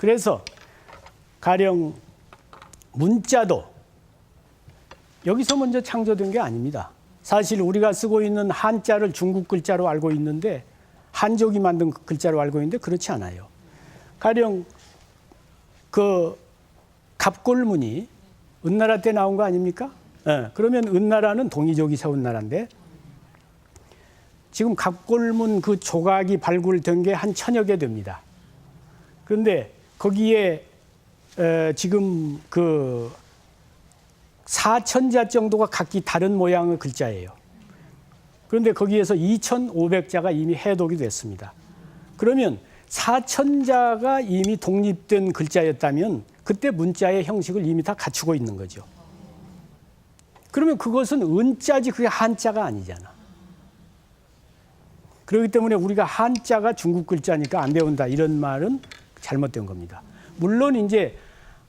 그래서 가령 문자도 여기서 먼저 창조된 게 아닙니다. 사실 우리가 쓰고 있는 한자를 중국 글자로 알고 있는데 한족이 만든 글자로 알고 있는데 그렇지 않아요. 가령 그 갑골문이 은나라 때 나온 거 아닙니까? 네, 그러면 은나라는 동이족이 세운 나라인데 지금 갑골문 그 조각이 발굴된 게 한 1000여 개 됩니다. 그런데 거기에 지금 그 4000자 정도가 각기 다른 모양의 글자예요. 그런데 거기에서 2500자가 이미 해독이 됐습니다. 그러면 4000자가 이미 독립된 글자였다면 그때 문자의 형식을 이미 다 갖추고 있는 거죠. 그러면 그것은 은자지 그게 한자가 아니잖아. 그렇기 때문에 우리가 한자가 중국 글자니까 안 배운다 이런 말은 잘못된 겁니다. 물론 이제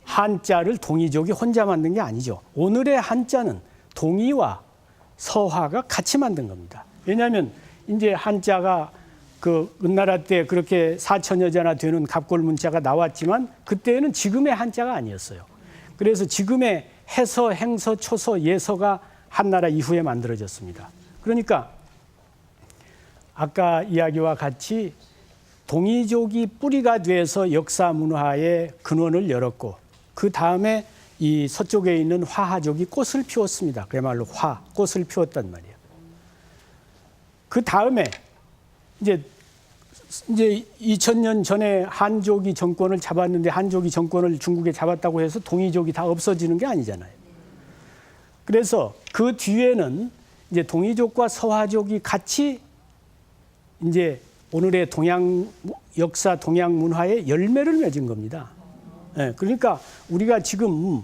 한자를 동이족이 혼자 만든 게 아니죠. 오늘의 한자는 동이와 서화가 같이 만든 겁니다. 왜냐하면 이제 한자가 그 은나라 때 그렇게 4000여 자나 되는 갑골 문자가 나왔지만 그때는 지금의 한자가 아니었어요. 그래서 지금의 해서, 행서, 초서, 예서가 한나라 이후에 만들어졌습니다. 그러니까 아까 이야기와 같이 동이족이 뿌리가 돼서 역사 문화의 근원을 열었고 그 다음에 이 서쪽에 있는 화하족이 꽃을 피웠습니다. 그야말로 꽃을 피웠단 말이에요. 그 다음에 이제 2000년 전에 한족이 정권을 잡았는데 한족이 정권을 중국에 잡았다고 해서 동이족이 다 없어지는 게 아니잖아요. 그래서 그 뒤에는 이제 동이족과 서화족이 같이 이제 오늘의 동양 역사, 동양 문화의 열매를 맺은 겁니다. 네, 그러니까 우리가 지금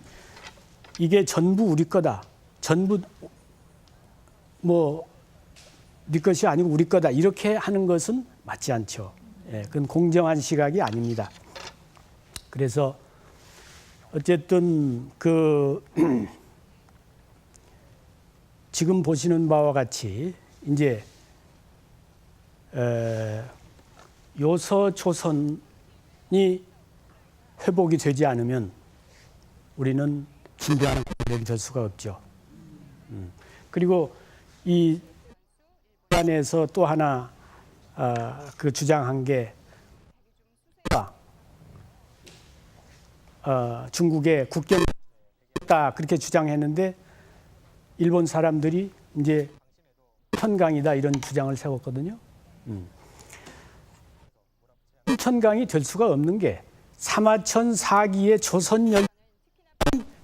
이게 전부 우리 거다, 전부 뭐 네 것이 아니고 우리 거다 이렇게 하는 것은 맞지 않죠. 예, 그건 공정한 시각이 아닙니다. 그래서 어쨌든 그 지금 보시는 바와 같이 이제 요서 조선이 회복이 되지 않으면 우리는 진정한 회복이 될 수가 없죠. 그리고 이 안에서 또 하나 그 주장한 게 중국의 국경이다 그렇게 주장했는데 일본 사람들이 이제 천강이다 이런 주장을 세웠거든요. 천강이 될 수가 없는 게 사마천 4기의 조선연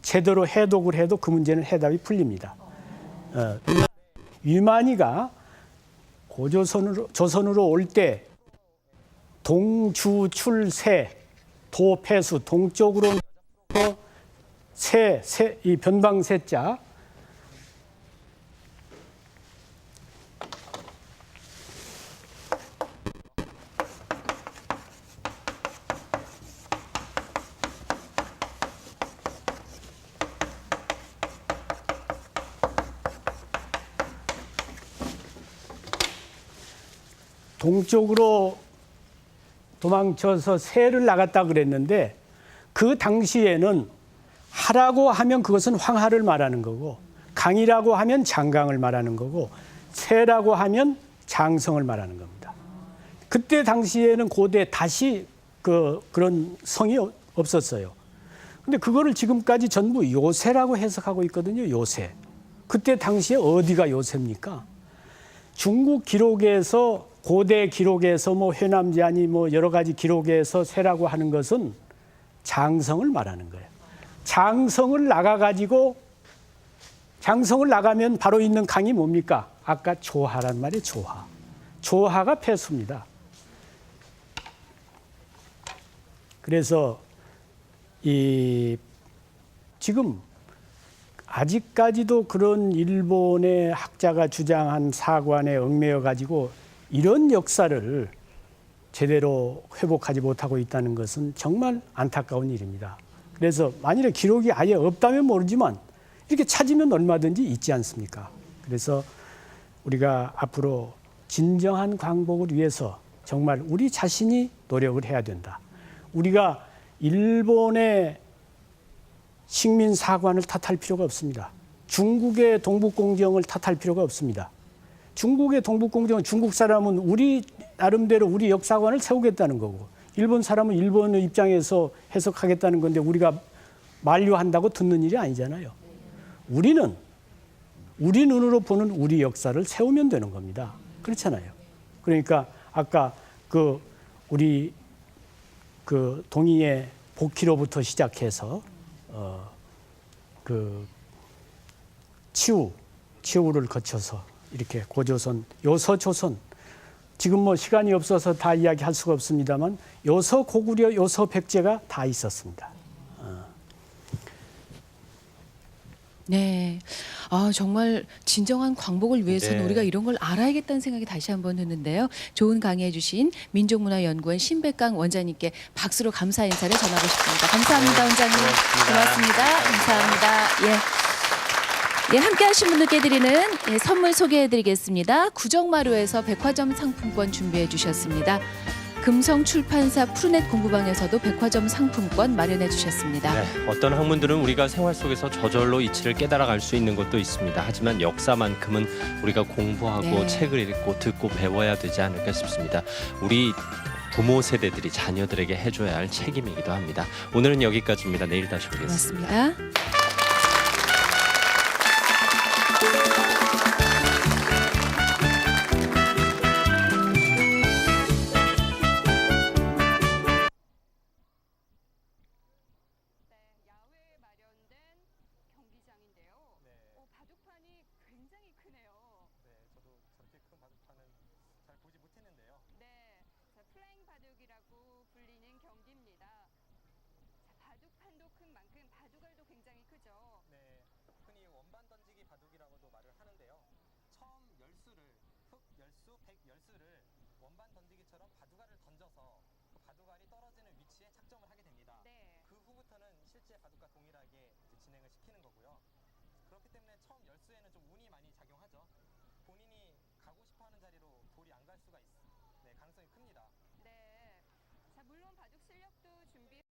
제대로 해독을 해도 그 문제는 해답이 풀립니다. 위만이가 조선으로 올 때 동주출세 도패수 동쪽으로 이 변방세자 동쪽으로 도망쳐서 세를 나갔다 그랬는데 그 당시에는 하라고 하면 그것은 황하를 말하는 거고 강이라고 하면 장강을 말하는 거고 세라고 하면 장성을 말하는 겁니다. 그때 당시에는 고대 다시 그런 성이 없었어요. 근데 그거를 지금까지 전부 요새라고 해석하고 있거든요. 요새. 그때 당시에 어디가 요새입니까? 중국 기록에서 고대 기록에서 뭐 회남제한이 뭐 여러 가지 기록에서 세라고 하는 것은 장성을 말하는 거예요. 장성을 나가면 바로 있는 강이 뭡니까? 아까 조하란 말이에요. 조하. 조하가 폐수입니다. 그래서 지금 아직까지도 그런 일본의 학자가 주장한 사관에 얽매여 가지고 이런 역사를 제대로 회복하지 못하고 있다는 것은 정말 안타까운 일입니다. 그래서 만일에 기록이 아예 없다면 모르지만 이렇게 찾으면 얼마든지 있지 않습니까? 그래서 우리가 앞으로 진정한 광복을 위해서 정말 우리 자신이 노력을 해야 된다. 우리가 일본의 식민 사관을 탓할 필요가 없습니다. 중국의 동북공정을 탓할 필요가 없습니다. 중국의 동북공정은 중국 사람은 우리 나름대로 우리 역사관을 세우겠다는 거고 일본 사람은 일본의 입장에서 해석하겠다는 건데 우리가 만류한다고 듣는 일이 아니잖아요. 우리는 우리 눈으로 보는 우리 역사를 세우면 되는 겁니다. 그렇잖아요. 그러니까 아까 우리 동의의 복희로부터 시작해서 치우를 거쳐서 이렇게 고조선, 요서조선, 지금 뭐 시간이 없어서 다 이야기할 수가 없습니다만 요서 고구려, 요서 백제가 다 있었습니다. 네. 정말 진정한 광복을 위해서는 네. 우리가 이런 걸 알아야겠다는 생각이 다시 한번 드는데요. 좋은 강의해 주신 민족문화연구원 신백강 원장님께 박수로 감사 인사를 전하고 싶습니다. 감사합니다, 원장님. 고맙습니다. 감사합니다. 예, 함께 하신 분들께 드리는 선물 소개해 드리겠습니다. 구정마루에서 백화점 상품권 준비해 주셨습니다. 금성출판사 푸르넷 공부방에서도 백화점 상품권 마련해 주셨습니다. 네, 어떤 학문들은 우리가 생활 속에서 저절로 이치를 깨달아갈 수 있는 것도 있습니다. 하지만 역사만큼은 우리가 공부하고 네. 책을 읽고 듣고 배워야 되지 않을까 싶습니다. 우리 부모 세대들이 자녀들에게 해줘야 할 책임이기도 합니다. 오늘은 여기까지입니다. 내일 다시 오겠습니다. 고맙습니다. 야외에 마련된 경기장인데요. 바둑판이 굉장히 크네요. 네, 저도 저렇게 큰 바둑판은 잘 보지 못했는데요. 네, 플라잉 바둑이라고 불리는 경기입니다. 바둑판도 큰 만큼 바둑알도 굉장히 크죠. 네, 흔히 원반 던지기 바둑이라고도 말을 하는데요. 처음 열수를, 흑 열수, 백 열수를 원반 던지기처럼 바둑알을 던져서 그 바둑알이 떨어지는 위치에 착점을 하게 됩니다. 네. 그 후부터는 실제 바둑과 동일하게 진행을 시키는 거고요. 그렇기 때문에 처음 열수에는 좀 운이 많이 작용하죠. 본인이 가고 싶어하는 자리로 돌이 안 갈 수가 가능성이 큽니다. 네. 물론 바둑 실력도 준비